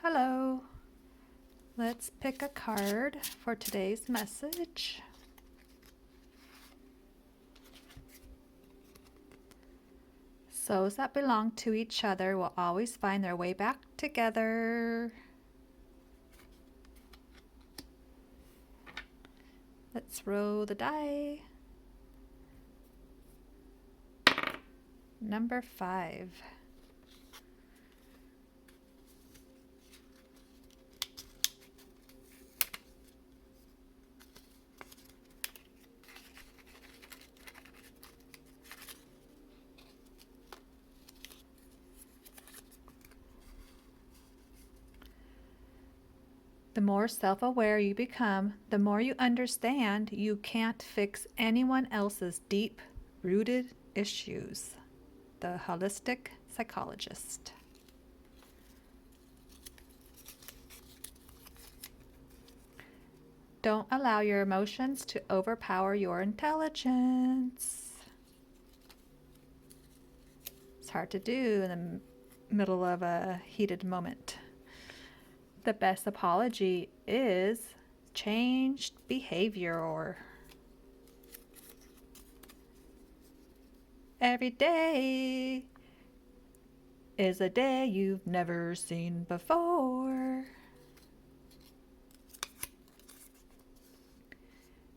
Hello. Let's pick a card for today's message. Souls that belong to each other will always find their way back together. Let's roll the die. Number 5. The more self-aware you become, the more you understand you can't fix anyone else's deep-rooted issues. The holistic psychologist. Don't allow your emotions to overpower your intelligence. It's hard to do in the middle of a heated moment. The best apology is changed behavior. Every day is a day you've never seen before.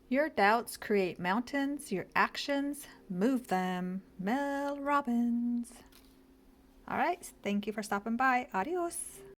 Your doubts create mountains, your actions move them. Mel Robbins. All right, thank you for stopping by. Adios.